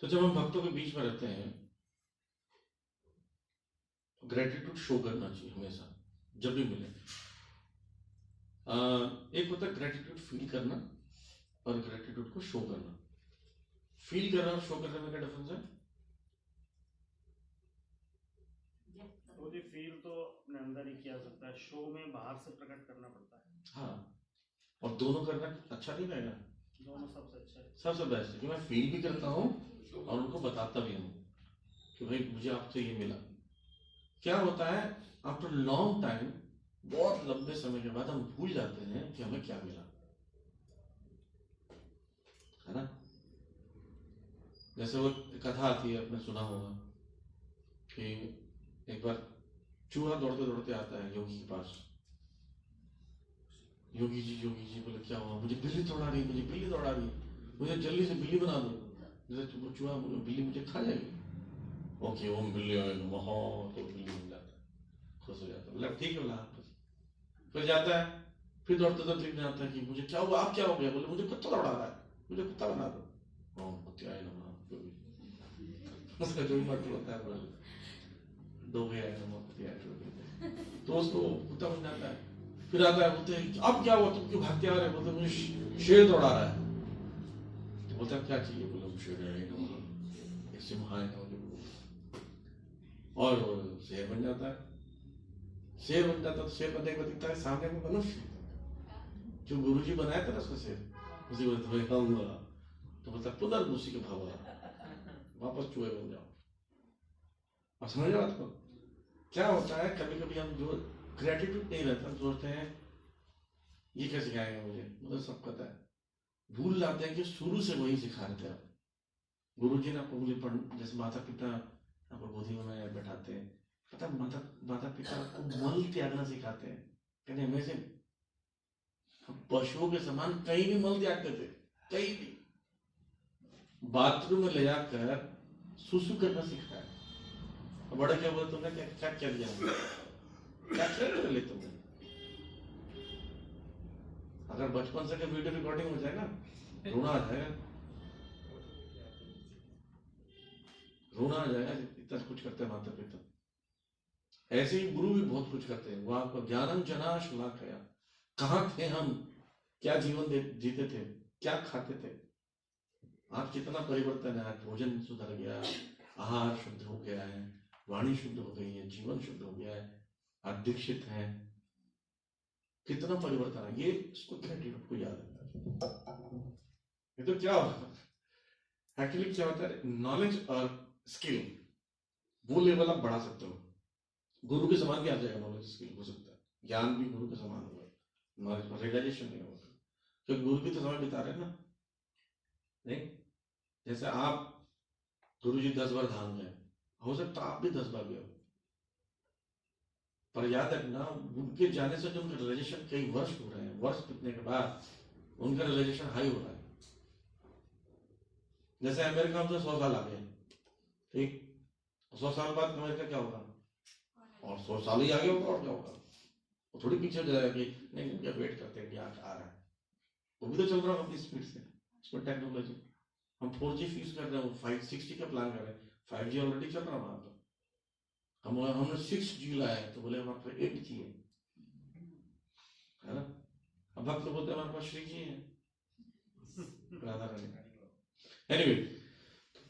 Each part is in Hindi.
तो जब हम भक्तों के बीच में रहते हैं, ग्रेटिट्यूड शो करना चाहिए हमेशा, जब भी मिले। एक होता है ग्रेटिट्यूड फील करना और ग्रेटिट्यूड को शो करना। फील करना और शो करने में क्या डिफरेंस है? तो जी फील तो अपने अंदर ही किया सकता है, शो में बाहर से प्रकट करना पड़ता है। हाँ, और दोनों करना अच्छा नहीं रहेगा? दोनों सबसे अच्छा है, सबसे बेस्ट है कि मैं फील भी करता हूँ और उनको बताता भी हूँ कि भाई मुझे आपसे ये मिला। क्या होता है, आफ्टर लॉन्ग टाइम, बहुत लंबे समय के बाद हम भूल जाते हैं कि हमें क्या मिला, है ना? जैसे वो कथा आती है, आपने सुना होगा कि एक बार चूहा दौड़ते दौड़ते आता है योगी के पास। योगी जी बोले क्या हुआ? मुझे बिल्ली दौड़ा रही, मुझे बिल्ली दौड़ा रही, मुझे जल्दी से बिल्ली बना दो, जैसे वो चूहा बिल्ली मुझे खा जाएगी। ओके, ओम बिल्ली आए नमः, तो बिल्ली बन जाता है, खुश हो जाता है, मतलब ठीक है बोला। फिर जाता है, फिर दौड़ते दौड़ते लिखने आता है कि मुझे क्या हुआ, आप क्या हो गया? बोले मुझे कुत्ता दौड़ा रहा है, मुझे कुत्ता बना दो। ओम कुत्ते आए नमः, उसका जो भी मतलब होता है बोले दो गया है नमः कुत्ते आए, तो उसको कुत्ता बन जाता है। फिर आता है, बोलते हैं अब क्या हुआ, तुम क्यों भागते आ रहे? बोलते मुझे शेर दौड़ा रहा है। तो बोलता है क्या चाहिए? बोले शेर है नमः, सिंह है नमः, और शेर बन जाता है। शेर बन जाता तो शेर बनने के बाद दिखता है सामने में मनुष्य, जो गुरुजी बनाया था ना उसका शेर, उसी को भाई खाऊंगा। तो बोलता पुनर्मुषि के भाव, वापस चूहे बन जाओ। और समझ रहे आपको क्या होता है? कभी कभी हम जो ग्रेटिट्यूड नहीं रहता, सोचते हैं ये क्या सिखाएंगे मुझे सब पता है। भूल जाते हैं कि शुरू से वही सिखा रहे थे आप। गुरु जी ने आपको जैसे माता पिता आपको गोदी में बैठाते हैं, पता माता माता पिता आपको मल त्यागना सिखाते हैं। कहते अमेजिंग, पशुओं के समान कहीं भी मल त्यागते थे, कहीं भी। बाथरूम में ले जाकर सुसु करना सिखाया। बड़े क्या बोले, तुमने क्या क्या क्या दिया, क्या क्या कर ले तुमने? अगर बचपन से वीडियो रिकॉर्डिंग हो जाए ना, रोना आ जाएगा, रोना आ जाएगा, इतना कुछ करते हैं माता पिता। ऐसे ही गुरु भी बहुत कुछ करते हैं। वो आपको ज्ञानम जना शलाकया, कहाँ थे हम, क्या जीवन जीते थे, क्या खाते थे, आज कितना परिवर्तन है। आज भोजन सुधर गया, आहार शुद्ध हो गया है, वाणी शुद्ध हो गई है, जीवन शुद्ध हो गया है, आप दीक्षित हैं, कितना परिवर्तन है। ये इसको ग्रेटिट्यूड को याद रखना। ये तो क्या होता है, एक्चुअली क्या होता है, नॉलेज और स्किल वो लेवल आप बढ़ा सकते हो। गुरु के समान भी आ जाएगा, नॉलेज स्किल हो सकता है, ज्ञान भी गुरु के समान होगा, नॉलेज रियलाइजेशन नहीं होगा, क्योंकि गुरु भी तो समय बिता रहे हैं ना। नहीं, जैसे आप गुरु जी 10 बार धाम गए, हो सकता है आप भी 10 बार गए हो, पर याद रखना उनके जाने से जो उनका रियलाइजेशन कई वर्ष हो रहे हैं, वर्ष बीतने के बाद उनका रियलाइजेशन हाई हो रहा है। जैसे अमेरिका में तो 100 साल आ गए, ठीक, 100 साल बाद अमेरिका क्या होगा? और 100 साल ही आगे होगा, और क्या होगा? वो थोड़ी पीछे हो जाएगा कि नहीं क्या वेट करते हैं, क्या आ रहा है। वो भी तो चल रहा है अपनी स्पीड से, इसमें टेक्नोलॉजी। हम 4G फिक्स कर रहे हैं, 560 का प्लान कर रहे हैं, 5G ऑलरेडी चल रहा है वहां पर। हमने 6G लाया है, तो बोले हमारे पास 8G है ना? अब भक्त तो बोलते हैं हमारे पास 3G है, राधा रानी। एनीवे,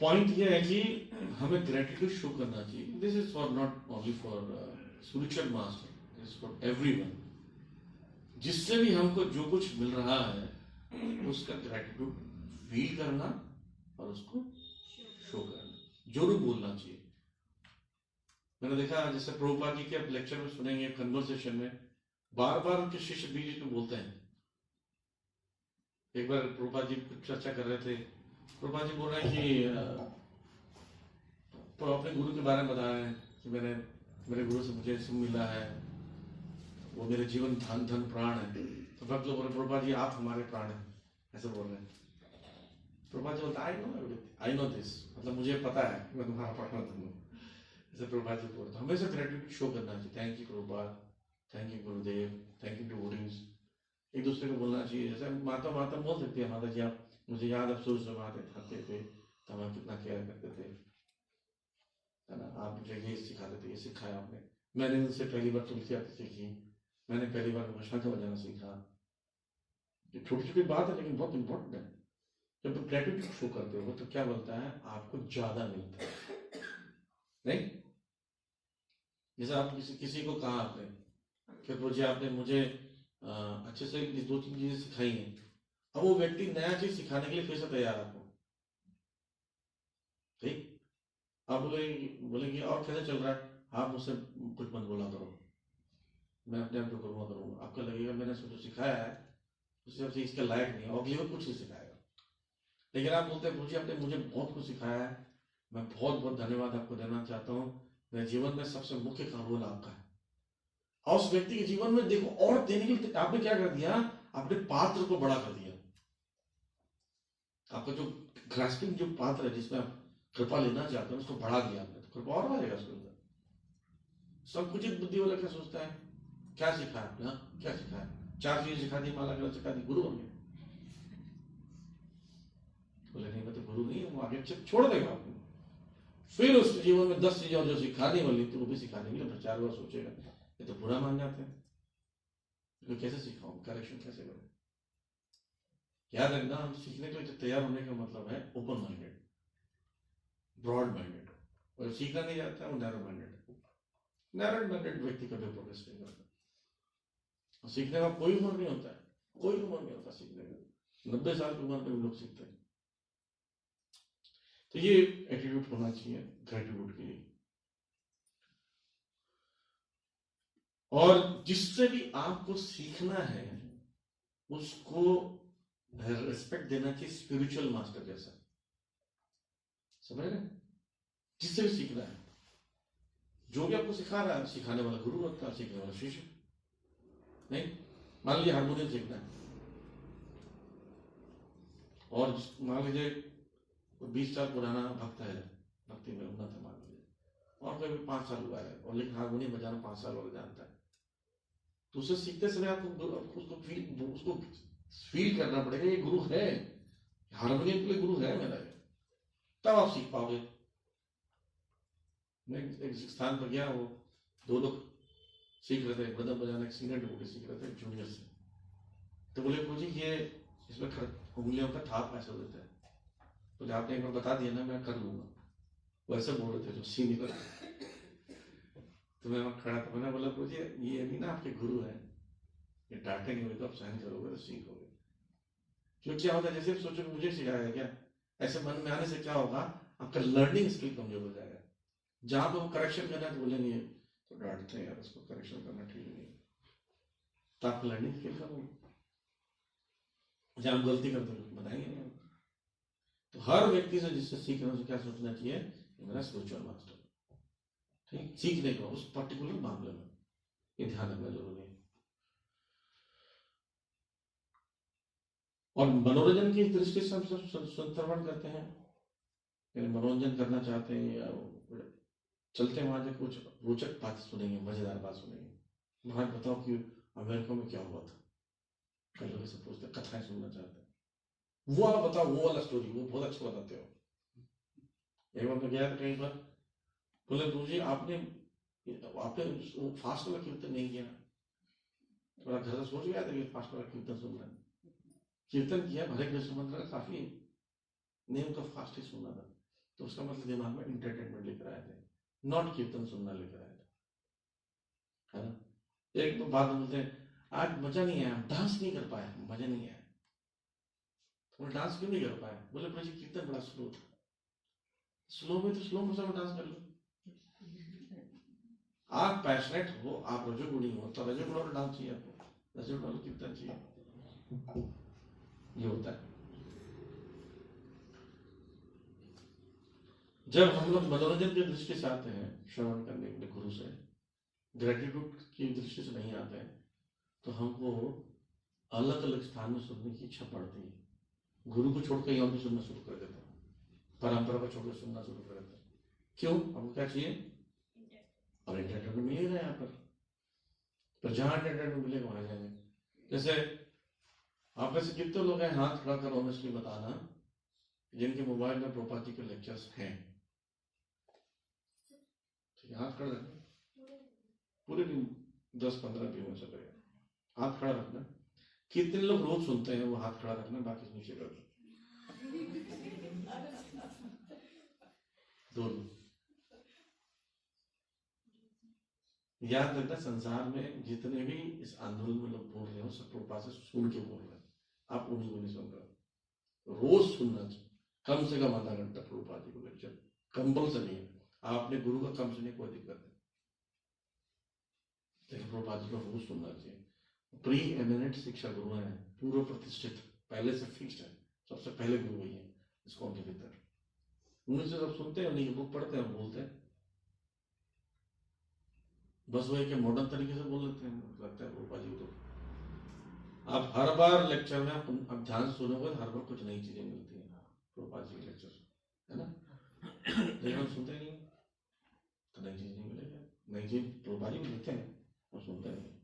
पॉइंट ये है कि हमें ग्रेटिट्यूड शो करना चाहिए। This is for not only for spiritual master, this is for everyone. जिससे भी हमको जो कुछ मिल रहा है उसका ग्रेटिट्यूड फील करना और उसको शो करना, जरूर बोलना चाहिए। मैंने देखा जैसे प्रभुपाद जी के आप लेक्चर में सुनेंगे, कन्वर्सेशन में बार बार उनके शिष्य बीच में बोलते हैं। एक बार प्रभुपाद जी कुछ चर्चा कर रहे थे, प्रभुपाद जी बोल रहे हैं कि तो अपने गुरु के बारे में बता रहे हैं कि मेरे गुरु से मुझे ऐसे मिला है, वो मेरे जीवन धन धन प्राण है। तो भक्त लोग बोल रहे प्रभुपाद जी आप हमारे प्राण हैं, ऐसे बोल रहे हैं। प्रभुपाद जी बोलता आई नो दिस, मतलब मुझे पता है कि मैं तुम्हारा प्राण हूँ, ऐसे प्रभुपाद जी बोलते। हमेशा ग्रेटिट्यूड शो करना चाहिए, thank you Prabhupada, thank you Gurudev, thank you devotees. एक दूसरे को बोलना चाहिए, जैसे माता माता बोल सकती है, माता जी आप मुझे याद, आप सूर्य से आते थे, तो हमें कितना केयर करते थे, है ना। आप मुझे ये सिखाते थे, ये सिखाया आपने। मैंने उनसे पहली बार तुलसी आरती सीखी, मैंने पहली बार घोषणा बजाना सीखा। ये छोटी छोटी बात है लेकिन बहुत इंपॉर्टेंट है। जब तुम ग्रेटिट्यूड शो करते हो तो क्या बोलता है, आपको ज्यादा मिलता है, नहीं। जैसे आप किसी को कहा आपने कि रोजी आपने मुझे अच्छे से 2-3 चीजें सिखाई हैं, अब वो व्यक्ति नया चीज सिखाने के लिए फिर से तैयार है आपको, ठीक। आप बोलेंगे और कैसे चल रहा है, आप मुझसे कुछ मत बोला करो, मैं अपने आप जो करूंगा। आपको लगेगा मैंने जो सिखाया है उससे अब इसके लायक नहीं है, और अगली बार कुछ नहीं सिखाएगा। लेकिन आप बोलते हैं गुरुजी आपने मुझे बहुत कुछ सिखाया है, मैं बहुत बहुत धन्यवाद आपको देना चाहता हूँ, मेरे जीवन में सबसे मुख्य रोल आपका है। और उस व्यक्ति के जीवन में देखो और देने के लिए आपने क्या कर दिया, अपने पात्र को बड़ा कर दिया। आपका जो ग्रास्पिंग जो पात्र है जिसमें आप कृपा लेना चाहते हैं उसको बढ़ा दिया आपने, तो कृपा और आएगा उसके अंदर। संकुचित बुद्धि वाला क्या सोचता है, क्या सिखाया आपने, क्या सिखाया, 4 चीजें सिखा दी, माला गलत सिखा दी, गुरु बन गए। बोले नहीं मैं तो गुरु नहीं हूं, वो आगे छोड़ देगा आपको। फिर उसके जीवन में 10 चीजें और जो सिखाने वाली थी वो भी सिखाने के लिए 4 बार सोचेगा, ये तो बुरा मान जाते हैं, तो कैसे सिखाऊं, करेक्शन कैसे करूं। याद रखना, हम सीखने के लिए तैयार होने का मतलब है ओपन माइंडेड, ब्रॉड माइंडेड, और सीखना नहीं जाता है वो नैरो माइंडेड। नैरो माइंडेड व्यक्ति कभी प्रोग्रेस नहीं करता। और सीखने का कोई उम्र नहीं होता है, कोई उम्र नहीं होता सीखने का, 90 साल की उम्र में लोग सीखते हैं। तो ये एटीट्यूड होना चाहिए ग्रेटिट्यूड के लिए। और जिससे भी आपको सीखना है उसको रिस्पेक्ट देना चाहिए, स्पिरिचुअल मास्टर जैसा, समझ रहे। जिससे भी सीखना है, जो भी आपको सिखा रहा है, सिखाने वाला गुरु होता है, सीखने वाला शिष्य। नहीं, मान लीजिए हारमोनियम सीखना है और मान लीजिए 20 साल पुराना भक्त है, भक्ति में उन्नत है मान लीजिए, और कोई भी 5 साल हुआ है और लेकिन हारमोनियम बजाना 5 साल वाला जानता है, तो उसे सीखते समय आपको उसको फील करना पड़ेगा ये गुरु है, हारमोनियम के लिए गुरु है मेरा, तब आप सीख पाओगे। मैं एक स्थान पर गया, वो 2 लोग सीख रहे थे मृदंग बजाना, एक सीनियर डिवोटी सीख रहे थे जूनियर से। तो बोले गुरुजी ये इसमें उंगलियों का थाप ऐसा देता है, बोले आपने एक बार बता दिया ना मैं कर लूंगा, वैसे बोल रहे थे जो सीनियर। तो मैं वहां खड़ा था, मैंने बोला गुरुजी ये अभी ना आपके गुरु है, ये डांटेंगे तो आप सहन करोगे तो सीखोगे। क्यों क्या होता है, जैसे सोचो मुझे सिखाया क्या, ऐसे मन में आने से क्या होगा, आपका लर्निंग स्किल कमजोर हो जाएगा। जहां पे वो करेक्शन करना है तो बोलेंगे तो डांटते हैं यार, उसको करेक्शन करना ठीक नहीं, तो आपका लर्निंग स्किल कम होगा। जहां आप गलती करते हो बताएंगे नहीं। तो हर व्यक्ति से जिससे सीखने से क्या सोचना चाहिए, मेरा स्पिरिचुअल मास्टर, ठीक, सीखने का उस पर्टिकुलर मामले में, ये ध्यान रखना जरूरी है। और मनोरंजन की दृष्टि से हम संतर्पण करते हैं, यानी मनोरंजन करना चाहते हैं या चलते हैं वहां से कुछ रोचक बात सुनेंगे, मजेदार बात सुनेंगे। वहां बताओ कि अमेरिका में क्या हुआ था, कई लोग ऐसे पूछते, कथाएं सुनना चाहते हैं, वो वाला बताओ, वो वाला स्टोरी, वो बहुत अच्छा बताते हो। एक बार मैं गया था कहीं पर, बोले गुरुजी आपने फास्ट वाला कीर्तन नहीं किया, थोड़ा घर से सोच गया था कि फास्ट वाला कीर्तन सुनना है, कीर्तन किया, हरे कृष्ण मंत्र का काफी नियम का फास्ट ही सुनना था, तो उसका मतलब दिमाग में इंटरटेनमेंट लेकर आए थे, नॉट कीर्तन सुनना लेकर आए थे, है ना। एक तो बात बोलते हैं आज मजा नहीं आया, डांस नहीं कर पाया, मजा नहीं आया, बोले डांस क्यों नहीं कर पाया, बोले मुझे कीर्तन बड़ा स्लो था। स्लो में तो स्लो मोशन में डांस कर लो, आप पैशनेट हो, आप रजोगुणी हो तो रजोगुण वाला डांस चाहिए आपको, रजोगुण वाला कीर्तन चाहिए, ये होता है। जब हम लोग मनोरंजन की दृष्टि से आते हैं श्रवण करने के लिए गुरु से, ग्रेटिट्यूड की दृष्टि से नहीं आते हैं, तो हमको अलग अलग स्थान में सुनने की इच्छा पड़ती है। गुरु को छोड़कर यहाँ भी सुनना शुरू कर देते हैं, परंपरा को छोड़कर सुनना शुरू कर देते हैं। क्यों, हमको क्या चाहिए, और एंटरटेनमेंट मिलेगा यहाँ पर जहां एंटरटेनमेंट मिलेगा वहां जाएंगे। जैसे आप में से कितने लोग हैं, हाथ खड़ा कर ऑनेस्टली बताना जिनके मोबाइल में प्रभुपाद जी के लेक्चर्स हैं, ठीक है, हाथ खड़ा रखना, पूरे दिन 10-15 भी हो सके, हाथ खड़ा रखना। कितने लोग रोज सुनते हैं वो हाथ खड़ा रखना, बाकी नीचे कर दो, दोनों। याद रखना, संसार में जितने भी इस आंदोलन में लोग बोल रहे हो सब प्रभुपाद से सुन के बोल रहे हैं, आप उन्हीं को नहीं सुन रहे। रोज सुनना चाहिए, कम से कम आधा घंटा प्रभुपाद जी को लेक्चर, कंपल्सरी है। आप अपने गुरु का कम सुनिए, कोई दिक्कत नहीं, लेकिन प्रभुपाद जी को रोज सुनना चाहिए। प्री एमिनेंट शिक्षा गुरु हैं, पूर्व प्रतिष्ठित, पहले से फिक्स्ड है, सबसे पहले गुरु वही है इसको के भीतर। उन्हीं से सब सुनते हैं, उन्हीं बुक पढ़ते हैं, बोलते हैं। बस वो एक मॉडर्न तरीके से बोल लेते हैं, लगता है प्रभुपाद जी तो। आप हर बार लेक्चर में आप ध्यान सुनोगे, हर बार कुछ नई चीजें मिलती है प्रभुपाद जी के लेक्चर से, है ना। लेकिन हम सुनते नहीं, तो नई चीज नहीं मिलेगी, नई चीज प्रभुपाद जी मिलते हैं, और सुनते नहीं।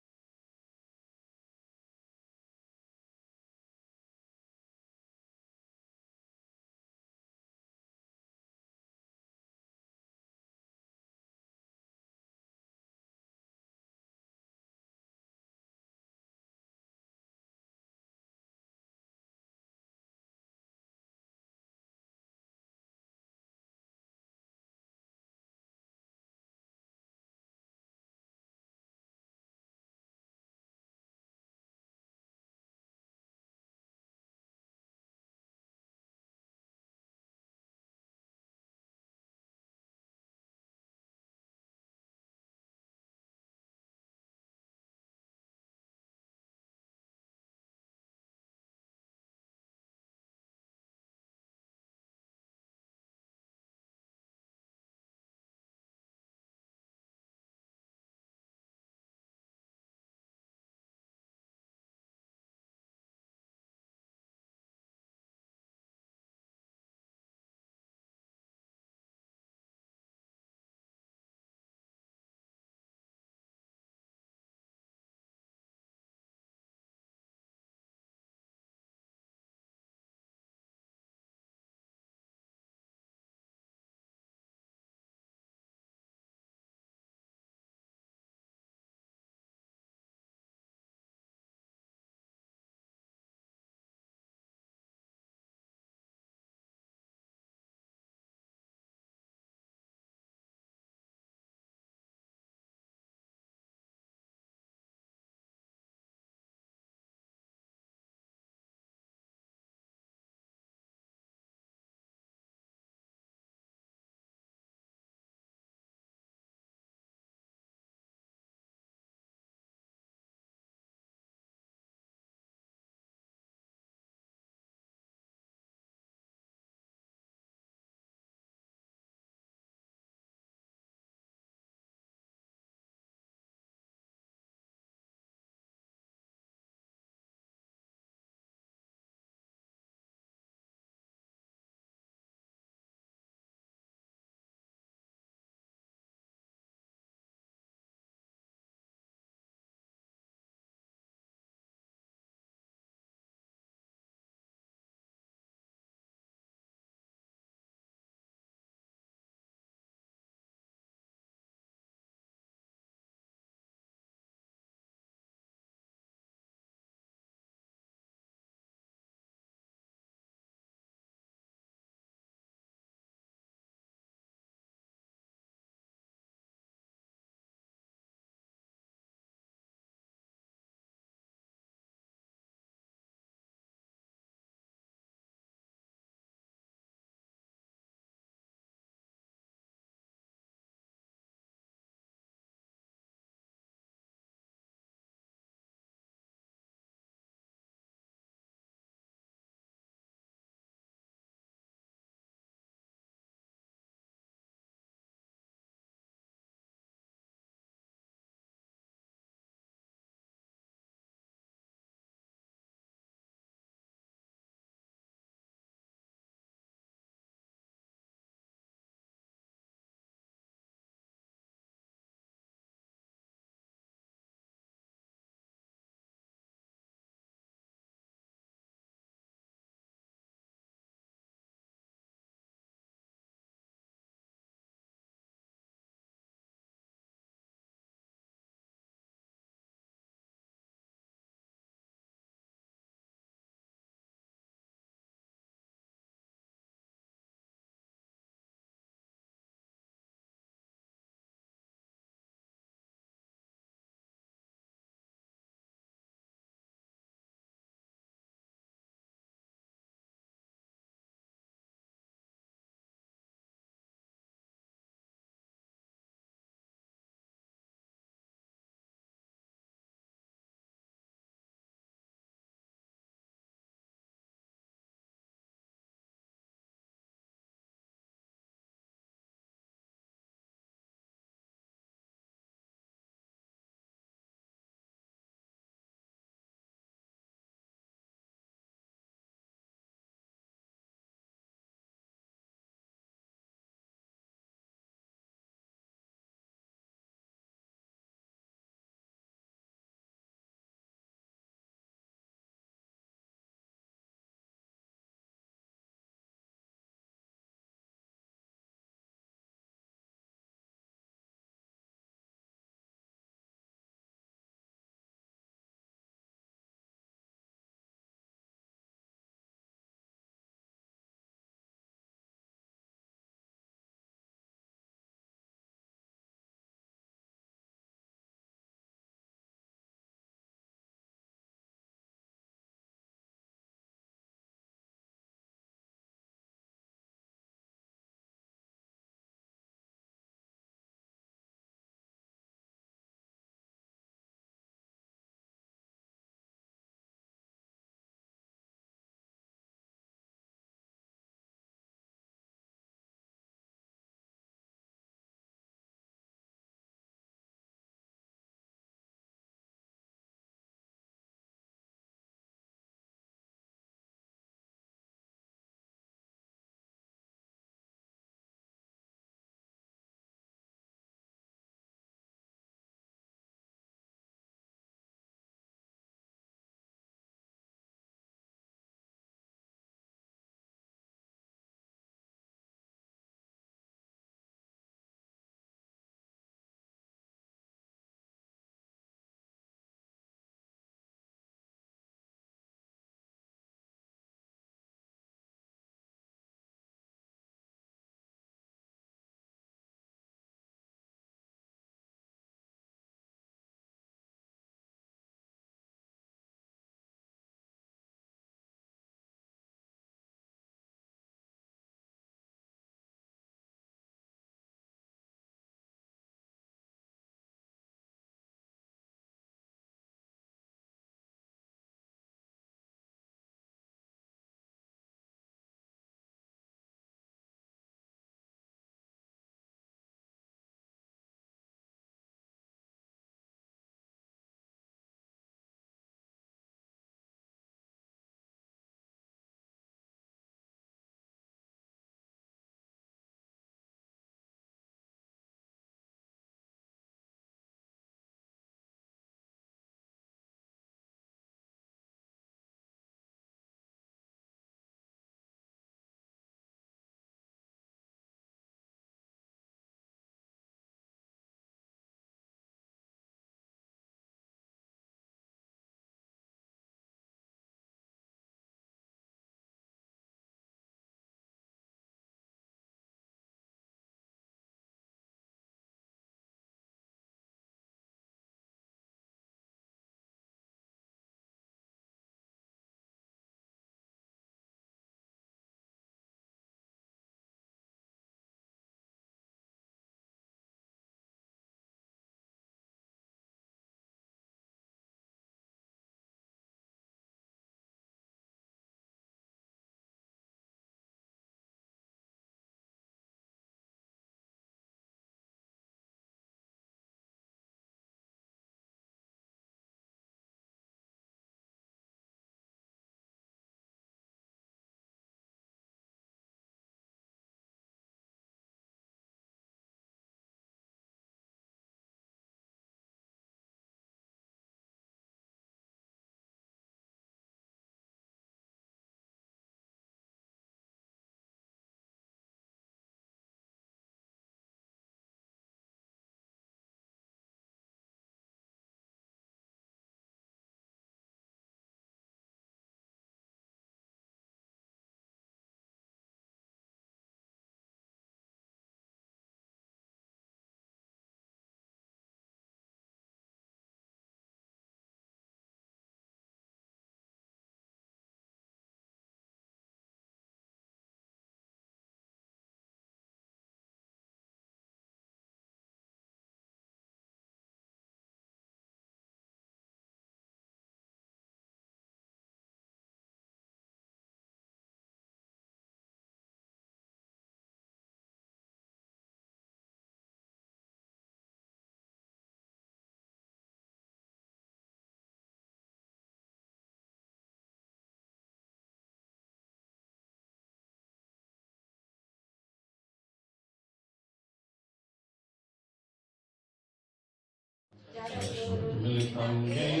हम ये